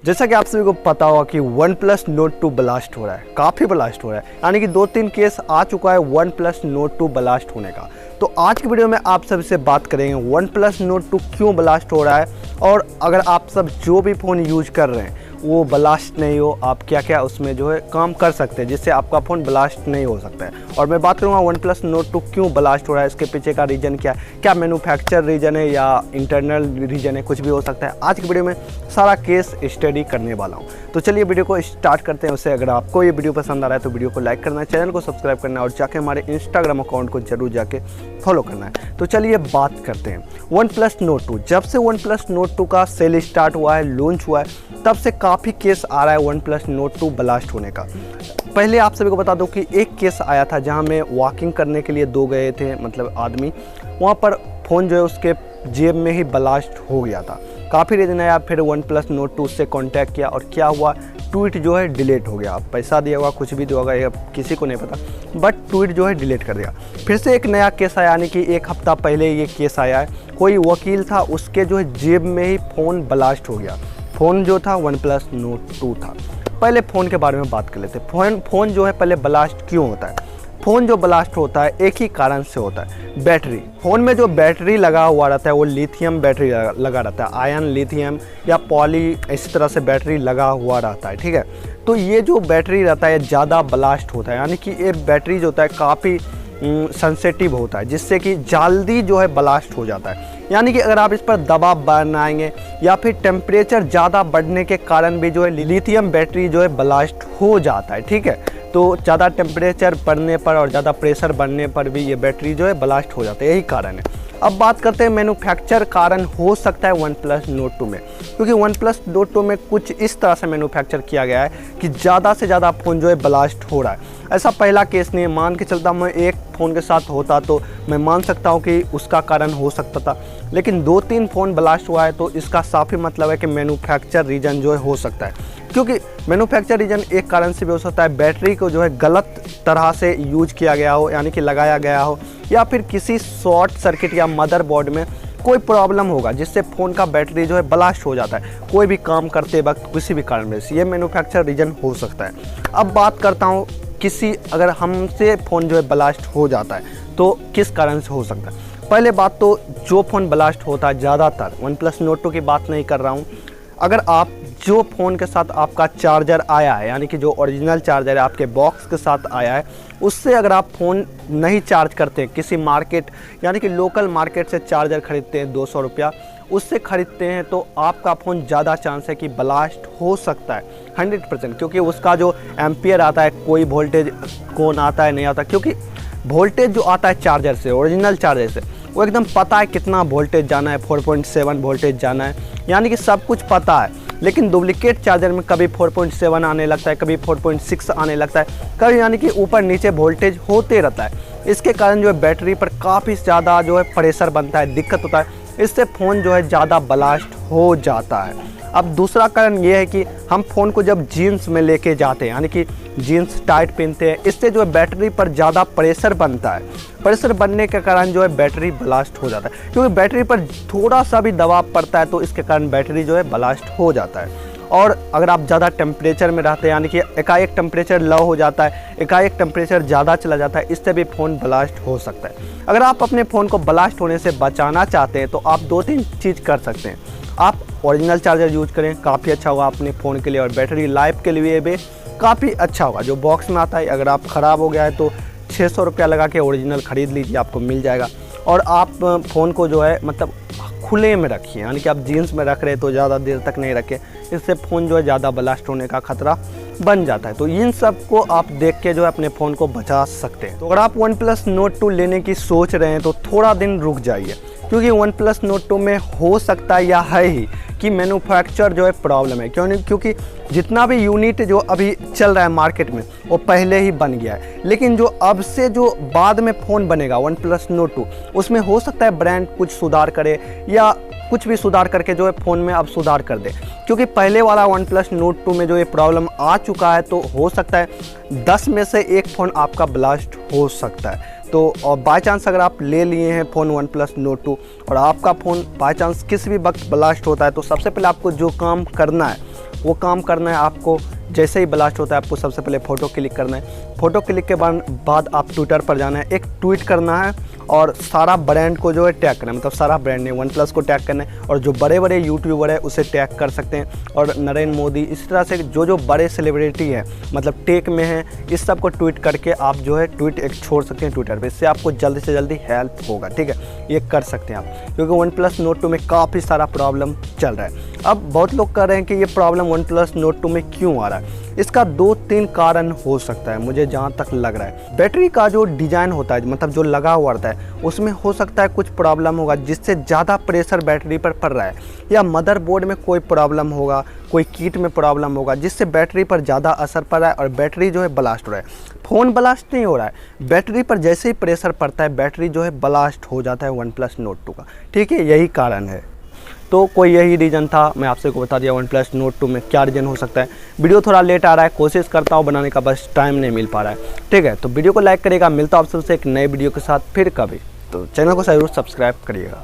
जैसा कि आप सभी को पता होगा कि OnePlus Nord 2 ब्लास्ट हो रहा है, काफ़ी ब्लास्ट हो रहा है, यानी कि 2-3 केस आ चुका है OnePlus Nord 2 ब्लास्ट होने का। तो आज की वीडियो में आप सभी से बात करेंगे OnePlus Nord 2 क्यों ब्लास्ट हो रहा है, और अगर आप सब जो भी फ़ोन यूज कर रहे हैं वो ब्लास्ट नहीं हो, आप क्या क्या उसमें जो है काम कर सकते हैं जिससे आपका फ़ोन ब्लास्ट नहीं हो सकता है। और मैं बात करूँगा OnePlus Nord 2 क्यों ब्लास्ट हो रहा है, इसके पीछे का रीज़न क्या है, क्या मैन्युफैक्चर रीज़न है या इंटरनल रीज़न है, कुछ भी हो सकता है। आज की वीडियो में सारा केस स्टडी करने वाला हूँ। तो चलिए वीडियो को स्टार्ट करते हैं। उससे अगर आपको ये वीडियो पसंद आ रहा है तो वीडियो को लाइक करना है, चैनल को सब्सक्राइब करना है और जाके हमारे इंस्टाग्राम अकाउंट को जरूर जाके फॉलो करना है। तो चलिए बात करते हैं OnePlus Nord 2। जब से OnePlus Nord 2 का सेल स्टार्ट हुआ है, लॉन्च हुआ है, तब से काफ़ी केस आ रहा है OnePlus Nord 2 ब्लास्ट होने का। पहले आप सभी को बता दूं कि एक केस आया था जहां मैं वॉकिंग करने के लिए दो गए थे, मतलब आदमी, वहां पर फ़ोन जो है उसके जेब में ही ब्लास्ट हो गया था। काफ़ी रीज़न आया, फिर OnePlus Nord 2 से कांटेक्ट किया और क्या हुआ, ट्वीट जो है डिलीट हो गया। पैसा दिया होगा, कुछ भी दिया होगा, ये किसी को नहीं पता, बट ट्वीट जो है डिलीट कर दिया। फिर से एक नया केस आया, यानी कि एक हफ्ता पहले ये केस आया है। कोई वकील था, उसके जो है जेब में ही फ़ोन ब्लास्ट हो गया। फ़ोन जो था OnePlus Nord 2 था। पहले फ़ोन के बारे में बात कर लेते हैं। फ़ोन जो है पहले ब्लास्ट क्यों होता है। फ़ोन जो ब्लास्ट होता है एक ही कारण से होता है, बैटरी। फ़ोन में जो बैटरी लगा हुआ रहता है वो लिथियम बैटरी लगा रहता है, आयन लिथियम या पॉली, इस तरह से बैटरी लगा हुआ रहता है, ठीक है। तो ये जो बैटरी रहता है ज़्यादा ब्लास्ट होता है, यानी कि ये बैटरी जो होता है काफ़ी सेंसिटिव होता है, जिससे कि जल्दी जो है ब्लास्ट हो जाता है। यानी कि अगर आप इस पर दबाव बनाएंगे या फिर टेम्परेचर ज़्यादा बढ़ने के कारण भी जो है लिथियम बैटरी जो है ब्लास्ट हो जाता है, ठीक है। तो ज़्यादा टेम्परेचर बढ़ने पर और ज़्यादा प्रेशर बढ़ने पर भी ये बैटरी जो है ब्लास्ट हो जाता है, यही कारण है। अब बात करते हैं मैन्युफैक्चर कारण हो सकता है OnePlus Nord 2 में, क्योंकि OnePlus Nord 2 में कुछ इस तरह से मैन्युफैक्चर किया गया है कि ज़्यादा से ज़्यादा फ़ोन जो है ब्लास्ट हो रहा है। ऐसा पहला केस नहीं है, मान के चलता मैं एक फ़ोन के साथ होता तो मैं मान सकता हूँ कि उसका कारण हो सकता था, लेकिन 2-3 फ़ोन ब्लास्ट हुआ है तो इसका साफ ही मतलब है कि मैन्युफैक्चर रीजन जो है हो सकता है। क्योंकि मैन्युफैक्चर रीजन एक कारण से भी हो सकता है, बैटरी को जो है गलत तरह से यूज किया गया हो, यानी कि लगाया गया हो, या फिर किसी शॉर्ट सर्किट या मदरबोर्ड में कोई प्रॉब्लम होगा जिससे फ़ोन का बैटरी जो है ब्लास्ट हो जाता है कोई भी काम करते वक्त, किसी भी कारण से। ये मैन्युफैक्चर रीजन हो सकता है। अब बात करता हूँ अगर हमसे फ़ोन जो है ब्लास्ट हो जाता है तो किस कारण से हो सकता है। पहले बात तो जो फ़ोन ब्लास्ट होता है ज़्यादातर, OnePlus Nord 2 की बात नहीं कर रहा हूँ, अगर आप जो फ़ोन के साथ आपका चार्जर आया है, यानी कि जो ओरिजिनल चार्जर है आपके बॉक्स के साथ आया है, उससे अगर आप फ़ोन नहीं चार्ज करते, किसी मार्केट यानी कि लोकल मार्केट से चार्जर ख़रीदते हैं 200 रुपया, उससे ख़रीदते हैं, तो आपका फ़ोन ज़्यादा चांस है कि ब्लास्ट हो सकता है 100%। क्योंकि उसका जो एम्पियर आता है, कोई वोल्टेज कौन आता है नहीं आता, क्योंकि वोल्टेज जो आता है चार्जर से, ओरिजिनल चार्जर से, वो एकदम पता है कितना वोल्टेज जाना है, 4.7 वोल्टेज जाना है, यानी कि सब कुछ पता है। लेकिन डुप्लीकेट चार्जर में कभी 4.7 आने लगता है, कभी 4.6 आने लगता है, कभी यानी कि ऊपर नीचे वोल्टेज होते रहता है। इसके कारण जो है बैटरी पर काफ़ी ज़्यादा जो है प्रेशर बनता है, दिक्कत होता है, इससे फ़ोन जो है ज़्यादा ब्लास्ट हो जाता है। अब दूसरा कारण ये है कि हम फ़ोन को जब जीन्स में लेके जाते हैं, यानी कि जीन्स टाइट पहनते हैं, इससे जो है बैटरी पर ज़्यादा प्रेशर बनता है। प्रेशर बनने के कारण जो है बैटरी ब्लास्ट हो जाता है, क्योंकि बैटरी पर थोड़ा सा भी दबाव पड़ता है तो इसके कारण बैटरी जो है ब्लास्ट हो जाता है। और अगर आप ज़्यादा टेम्परेचर में रहते हैं, यानी कि एकाएक टेम्परेचर लो हो जाता है, एकाएक टेम्परेचर ज़्यादा चला जाता है, इससे भी फ़ोन ब्लास्ट हो सकता है। अगर आप अपने फ़ोन को ब्लास्ट होने से बचाना चाहते हैं तो आप 2-3 चीज़ कर सकते हैं। आप ओरिजिनल चार्जर यूज करें, काफ़ी अच्छा होगा अपने फ़ोन के लिए, और बैटरी लाइफ के लिए भी काफ़ी अच्छा होगा। जो बॉक्स में आता है, अगर आप ख़राब हो गया है तो 600 रुपया लगा के ओरिजिनल ख़रीद लीजिए, आपको मिल जाएगा। और आप फ़ोन को जो है मतलब खुले में रखिए, यानी कि आप जीन्स में रख रहे हैं तो ज़्यादा देर तक नहीं रखें, इससे फ़ोन जो है ज़्यादा ब्लास्ट होने का खतरा बन जाता है। तो इन सब को आप देख के जो है अपने फ़ोन को बचा सकते हैं। तो अगर आप OnePlus Nord 2 लेने की सोच रहे हैं तो थोड़ा दिन रुक जाइए, क्योंकि OnePlus Nord 2 में हो सकता है या है ही कि मैन्युफैक्चर जो है प्रॉब्लम है। क्योंकि जितना भी यूनिट जो अभी चल रहा है मार्केट में वो पहले ही बन गया है, लेकिन जो अब से जो बाद में फ़ोन बनेगा OnePlus Nord 2, उसमें हो सकता है ब्रांड कुछ सुधार करे या कुछ भी सुधार करके जो है फ़ोन में अब सुधार कर दे। क्योंकि पहले वाला OnePlus Nord 2 में जो ये प्रॉब्लम आ चुका है, तो हो सकता है 10 में से एक फ़ोन आपका ब्लास्ट हो सकता है। तो और बाय चांस अगर आप ले लिए हैं फ़ोन OnePlus Nord 2 और आपका फ़ोन बाय चांस किसी भी वक्त ब्लास्ट होता है, तो सबसे पहले आपको जो काम करना है वो काम करना है आपको। जैसे ही ब्लास्ट होता है आपको सबसे पहले फ़ोटो क्लिक करना है। फ़ोटो क्लिक के बाद आप ट्विटर पर जाना है, एक ट्वीट करना है और सारा ब्रांड को जो है टैग करना है, मतलब सारा ब्रांड ने वन प्लस को टैग करना है। और जो बड़े बड़े यूट्यूबर है उसे टैग कर सकते हैं, और नरेंद्र मोदी, इस तरह से जो बड़े सेलिब्रिटी हैं मतलब टेक में हैं, इस सब को ट्वीट करके आप जो है ट्वीट एक छोड़ सकते हैं ट्विटर पे। इससे आपको जल्दी से जल्दी हेल्प होगा, ठीक है, ये कर सकते हैं आप, क्योंकि वन प्लस नोट 2 में काफ़ी सारा प्रॉब्लम चल रहा है। अब बहुत लोग कह रहे हैं कि ये प्रॉब्लम वन प्लस नोट 2 में क्यों आ रहा है। इसका 2-3 कारण हो सकता है मुझे जहाँ तक लग रहा है। बैटरी का जो डिज़ाइन होता है, मतलब जो लगा हुआ रहता है, उसमें हो सकता है कुछ प्रॉब्लम होगा जिससे ज़्यादा प्रेशर बैटरी पर पड़ रहा है, या मदरबोर्ड में कोई प्रॉब्लम होगा, कोई किट में प्रॉब्लम होगा जिससे बैटरी पर ज़्यादा असर पड़ रहा है और बैटरी जो है ब्लास्ट हो रहा है। फ़ोन ब्लास्ट नहीं हो रहा है, बैटरी पर जैसे ही प्रेशर पड़ता है बैटरी जो है ब्लास्ट हो जाता है वन प्लस नोट 2 का, ठीक है, यही कारण है। तो कोई यही रीज़न था, मैं आपसे को बता दिया वन प्लस नोट 2 में क्या रीज़न हो सकता है। वीडियो थोड़ा लेट आ रहा है, कोशिश करता हूँ बनाने का, बस टाइम नहीं मिल पा रहा है, ठीक है। तो वीडियो को लाइक करिएगा, मिलता हूँ आप सबसे एक नए वीडियो के साथ फिर कभी, तो चैनल को ज़रूर सब्सक्राइब करिएगा।